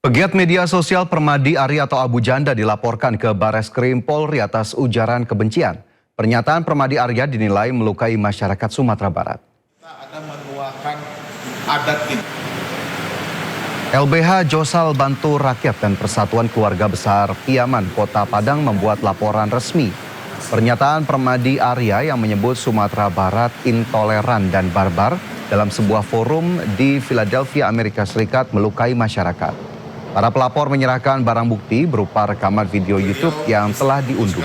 Pegiat media sosial Permadi Ari atau Abu Janda dilaporkan ke Bareskrim Polri atas ujaran kebencian. Pernyataan Permadi Arya dinilai melukai masyarakat Sumatera Barat. Ada menuakan adat ini. LBH Josal Bantu Rakyat dan Persatuan Keluarga Besar Piaman Kota Padang membuat laporan resmi. Pernyataan Permadi Arya yang menyebut Sumatera Barat intoleran dan barbar dalam sebuah forum di Philadelphia, Amerika Serikat melukai masyarakat. Para pelapor menyerahkan barang bukti berupa rekaman video YouTube yang telah diunduh.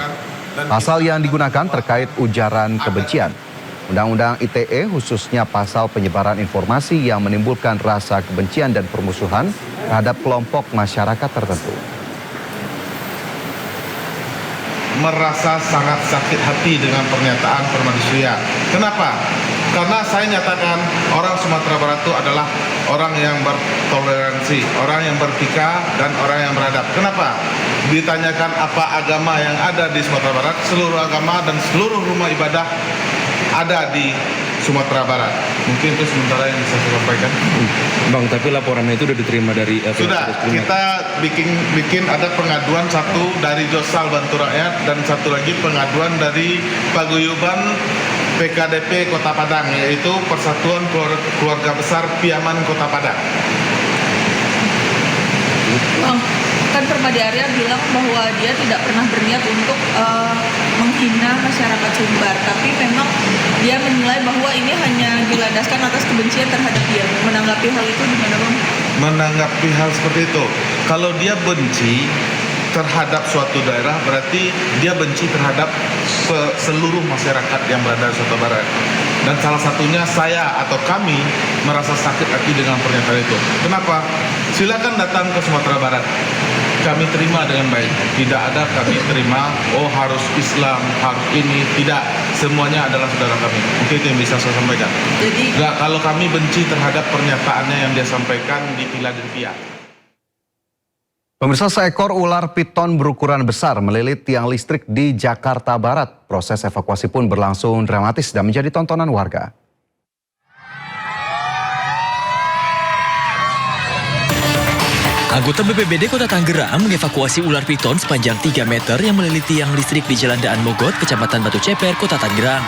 Pasal yang digunakan terkait ujaran kebencian. Undang-Undang ITE khususnya pasal penyebaran informasi yang menimbulkan rasa kebencian dan permusuhan terhadap kelompok masyarakat tertentu. Merasa sangat sakit hati dengan pernyataan Permadi Arya. Kenapa? Karena saya nyatakan orang Sumatera Barat itu adalah orang yang bertoleransi, orang yang bertika, dan orang yang beradab. Kenapa? Ditanyakan apa agama yang ada di Sumatera Barat, seluruh agama dan seluruh rumah ibadah ada di Sumatera Barat. Mungkin itu sementara yang bisa saya sampaikan. Bang, tapi laporannya itu sudah diterima dari sudah, kita bikin ada pengaduan, satu dari Josal Bantu Rakyat dan satu lagi pengaduan dari Paguyuban PKDP Kota Padang, yaitu Persatuan Keluarga Besar Piaman Kota Padang. Bang, kan Permadi Arya bilang bahwa dia tidak pernah berniat untuk menghina masyarakat Sumbar, tapi memang dia menilai bahwa ini hanya dilandaskan atas kebencian terhadap dia. Menanggapi hal itu gimana, Bang? Menanggapi hal seperti itu, kalau dia benci terhadap suatu daerah, berarti dia benci terhadap seluruh masyarakat yang berada di Sumatera Barat. Dan salah satunya saya atau kami merasa sakit hati dengan pernyataan itu. Kenapa? Silakan datang ke Sumatera Barat. Kami terima dengan baik. Tidak ada kami terima, oh harus Islam, harus ini. Tidak, semuanya adalah saudara kami. Mungkin itu yang bisa saya sampaikan. Jadi, nggak, kalau kami benci terhadap pernyataannya yang dia sampaikan di Philadelphia. Pemirsa, seekor ular piton berukuran besar melilit tiang listrik di Jakarta Barat. Proses evakuasi pun berlangsung dramatis dan menjadi tontonan warga. Anggota BPBD Kota Tangerang mengevakuasi ular piton sepanjang 3 meter yang melilit tiang listrik di Jalan Daan Mogot, Kecamatan Batu Ceper, Kota Tangerang.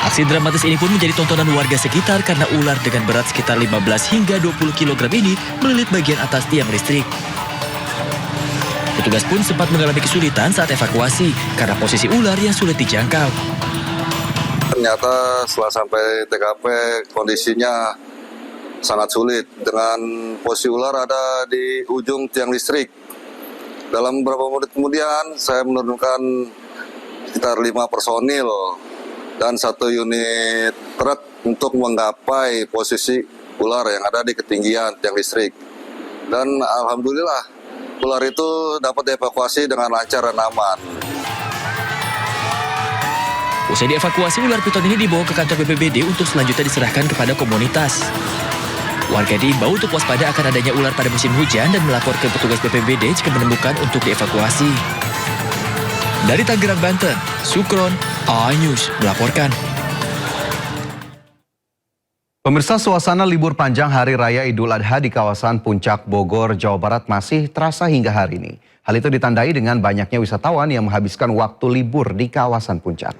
Aksi dramatis ini pun menjadi tontonan warga sekitar karena ular dengan berat sekitar 15 hingga 20 kg ini melilit bagian atas tiang listrik. Petugas pun sempat mengalami kesulitan saat evakuasi karena posisi ular yang sulit dijangkau. Ternyata setelah sampai TKP kondisinya sangat sulit dengan posisi ular ada di ujung tiang listrik. Dalam beberapa menit kemudian saya menurunkan sekitar 5 personil dan 1 unit truk untuk menggapai posisi ular yang ada di ketinggian tiang listrik. Dan alhamdulillah ular itu dapat dievakuasi dengan lancar dan aman. Usai dievakuasi, ular piton ini dibawa ke kantor BPBD untuk selanjutnya diserahkan kepada komunitas. Warga diimbau untuk waspada akan adanya ular pada musim hujan dan melapor ke petugas BPBD jika menemukan untuk dievakuasi. Dari Tangerang, Banten, Sukron, iNews melaporkan. Pemirsa, suasana libur panjang Hari Raya Idul Adha di kawasan Puncak Bogor, Jawa Barat masih terasa hingga hari ini. Hal itu ditandai dengan banyaknya wisatawan yang menghabiskan waktu libur di kawasan Puncak.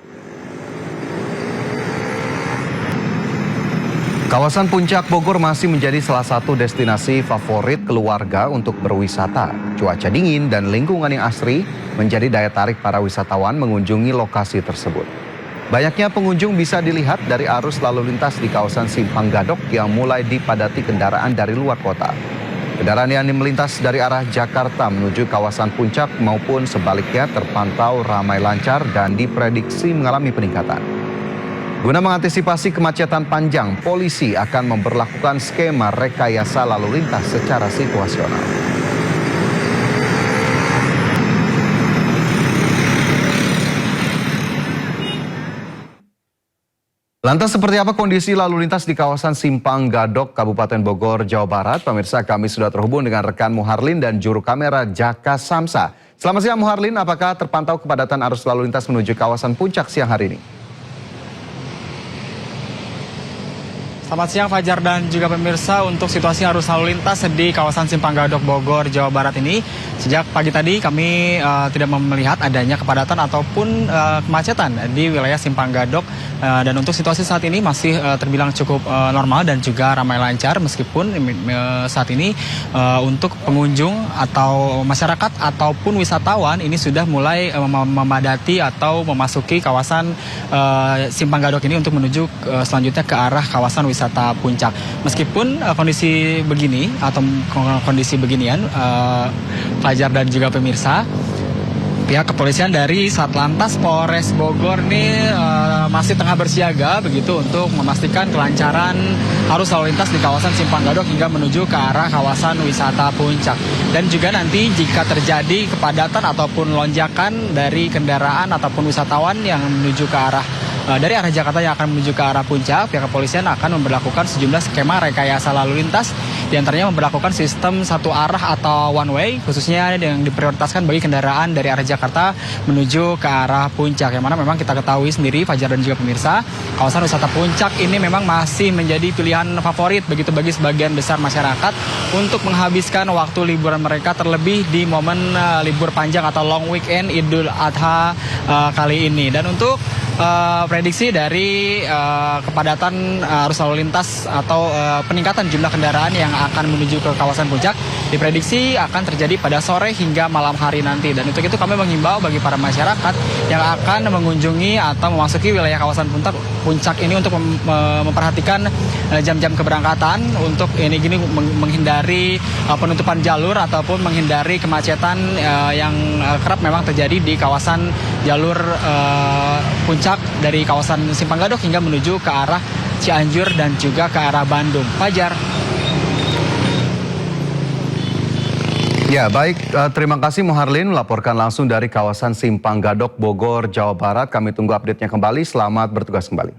Kawasan Puncak Bogor masih menjadi salah satu destinasi favorit keluarga untuk berwisata. Cuaca dingin dan lingkungan yang asri menjadi daya tarik para wisatawan mengunjungi lokasi tersebut. Banyaknya pengunjung bisa dilihat dari arus lalu lintas di kawasan Simpang Gadok yang mulai dipadati kendaraan dari luar kota. Kendaraan yang melintas dari arah Jakarta menuju kawasan Puncak maupun sebaliknya terpantau ramai lancar dan diprediksi mengalami peningkatan. Guna mengantisipasi kemacetan panjang, polisi akan memberlakukan skema rekayasa lalu lintas secara situasional. Lantas seperti apa kondisi lalu lintas di kawasan Simpang Gadok, Kabupaten Bogor, Jawa Barat? Pemirsa, kami sudah terhubung dengan rekan Muharlin dan juru kamera Jaka Samsa. Selamat siang Muharlin, apakah terpantau kepadatan arus lalu lintas menuju kawasan Puncak siang hari ini? Selamat siang Fajar dan juga pemirsa. Untuk situasi arus lalu lintas di kawasan Simpang Gadok Bogor, Jawa Barat ini, sejak pagi tadi kami tidak melihat adanya kepadatan ataupun kemacetan di wilayah Simpang Gadok. Dan untuk situasi saat ini masih terbilang cukup normal dan juga ramai lancar, meskipun saat ini untuk pengunjung atau masyarakat ataupun wisatawan ini sudah mulai memadati atau memasuki kawasan Simpang Gadok ini untuk menuju selanjutnya ke arah kawasan wisata Puncak. Meskipun kondisi begini atau kondisi beginian, Fajar dan juga pemirsa, pihak kepolisian dari Satlantas Polres Bogor ini masih tengah bersiaga begitu untuk memastikan kelancaran arus lalu lintas di kawasan Simpang Gadok hingga menuju ke arah kawasan wisata Puncak. Dan juga nanti jika terjadi kepadatan ataupun lonjakan dari kendaraan ataupun wisatawan yang menuju ke arah dari arah Jakarta yang akan menuju ke arah Puncak, pihak kepolisian akan memberlakukan sejumlah skema rekayasa lalu lintas, diantaranya memberlakukan sistem satu arah atau one way, khususnya yang diprioritaskan bagi kendaraan dari arah Jakarta menuju ke arah Puncak. Yang mana memang kita ketahui sendiri, Fajar dan juga pemirsa, kawasan wisata Puncak ini memang masih menjadi pilihan favorit begitu bagi sebagian besar masyarakat untuk menghabiskan waktu liburan mereka, terlebih di momen libur panjang atau long weekend Idul Adha kali ini. Dan untuk prediksi dari kepadatan arus lalu lintas atau peningkatan jumlah kendaraan yang akan menuju ke kawasan Puncak diprediksi akan terjadi pada sore hingga malam hari nanti. Dan untuk itu kami menghimbau bagi para masyarakat yang akan mengunjungi atau memasuki wilayah kawasan Puncak ini untuk memperhatikan jam-jam keberangkatan untuk ini menghindari penutupan jalur ataupun menghindari kemacetan yang kerap memang terjadi di kawasan jalur Puncak dari kawasan Simpang Gadok hingga menuju ke arah Cianjur dan juga ke arah Bandung. Fajar. Ya, baik. Terima kasih Muharlin melaporkan langsung dari kawasan Simpang Gadok, Bogor, Jawa Barat. Kami tunggu update-nya kembali. Selamat bertugas kembali.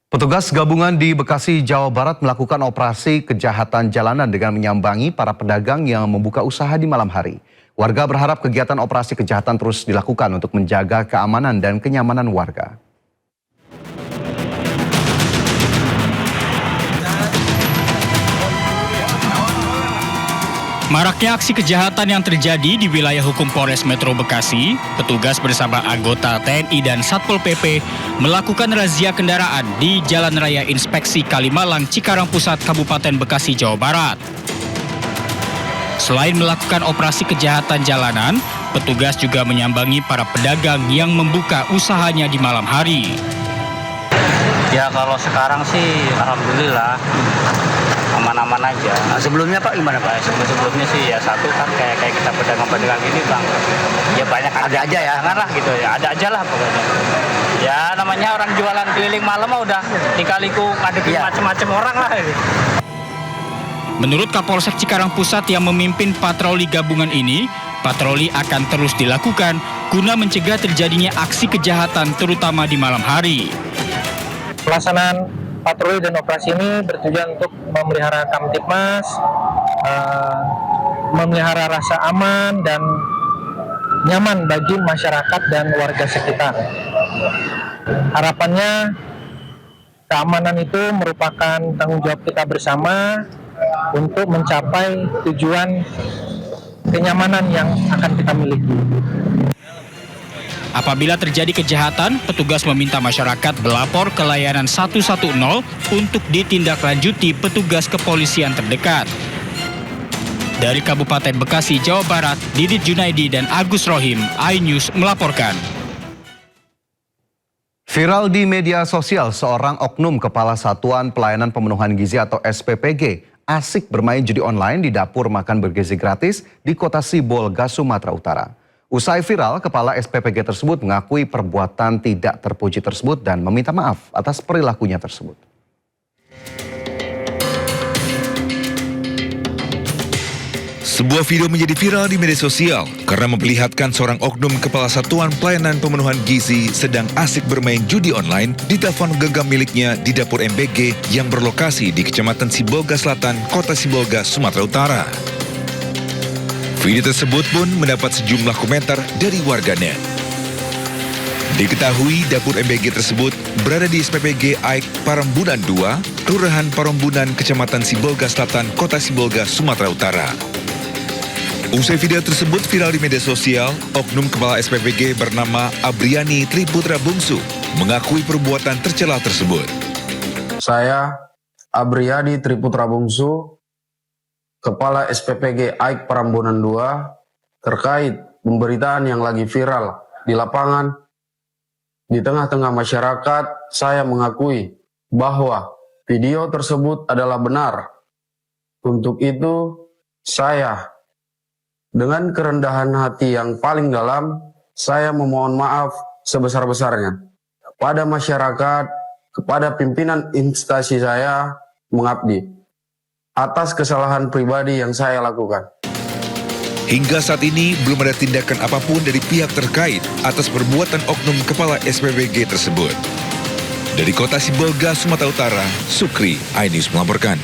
Petugas gabungan di Bekasi, Jawa Barat melakukan operasi kejahatan jalanan dengan menyambangi para pedagang yang membuka usaha di malam hari. Warga berharap kegiatan operasi kejahatan terus dilakukan untuk menjaga keamanan dan kenyamanan warga. Maraknya aksi kejahatan yang terjadi di wilayah hukum Polres Metro Bekasi, petugas bersama anggota TNI dan Satpol PP melakukan razia kendaraan di Jalan Raya Inspeksi Kalimalang, Cikarang Pusat, Kabupaten Bekasi, Jawa Barat. Selain melakukan operasi kejahatan jalanan, petugas juga menyambangi para pedagang yang membuka usahanya di malam hari. Ya kalau sekarang sih alhamdulillah aman-aman aja. Nah, sebelumnya Pak gimana Pak? Sebelumnya sih ya satu kan kayak kita pedagang-pedagang ini Bang. Ya banyak ada aja ya. Lah gitu ya. Ada aja lah pokoknya. Ya namanya orang jualan keliling malam mah udah dikaliku ngadepin macam-macam orang lah gitu. Menurut Kapolsek Cikarang Pusat yang memimpin patroli gabungan ini, patroli akan terus dilakukan guna mencegah terjadinya aksi kejahatan terutama di malam hari. Pelaksanaan patroli dan operasi ini bertujuan untuk memelihara Kamtipmas, memelihara rasa aman dan nyaman bagi masyarakat dan warga sekitar. Harapannya keamanan itu merupakan tanggung jawab kita bersama untuk mencapai tujuan kenyamanan yang akan kita miliki. Apabila terjadi kejahatan, petugas meminta masyarakat melapor ke layanan 110 untuk ditindaklanjuti petugas kepolisian terdekat. Dari Kabupaten Bekasi, Jawa Barat, Didit Junaidi dan Agus Rohim, iNews melaporkan. Viral di media sosial, seorang oknum Kepala Satuan Pelayanan Pemenuhan Gizi atau SPPG asik bermain judi online di dapur makan bergizi gratis di Kota Sibolga, Sumatera Utara. Usai viral, Kepala SPPG tersebut mengakui perbuatan tidak terpuji tersebut dan meminta maaf atas perilakunya tersebut. Sebuah video menjadi viral di media sosial karena memperlihatkan seorang oknum Kepala Satuan Pelayanan Pemenuhan Gizi sedang asik bermain judi online di telepon genggam miliknya di dapur MBG yang berlokasi di Kecamatan Sibolga Selatan, Kota Sibolga, Sumatera Utara. Video tersebut pun mendapat sejumlah komentar dari warganet. Diketahui dapur MBG tersebut berada di SPPG Aik Parambunan 2, Kelurahan Parambunan, Kecamatan Sibolga Selatan, Kota Sibolga, Sumatera Utara. Usai video tersebut viral di media sosial, oknum kepala SPPG bernama Abriani Triputra Bungsu mengakui perbuatan tercela tersebut. Saya, Abriani Triputra Bungsu, Kepala SPPG Aik Parambunan 2, terkait pemberitaan yang lagi viral di lapangan. Di tengah-tengah masyarakat, saya mengakui bahwa video tersebut adalah benar. Untuk itu, saya dengan kerendahan hati yang paling dalam, saya memohon maaf sebesar-besarnya kepada masyarakat, kepada pimpinan instansi saya mengabdi atas kesalahan pribadi yang saya lakukan. Hingga saat ini belum ada tindakan apapun dari pihak terkait atas perbuatan oknum kepala SPPG tersebut. Dari Kota Sibolga, Sumatera Utara, Sukri, iNews melaporkan.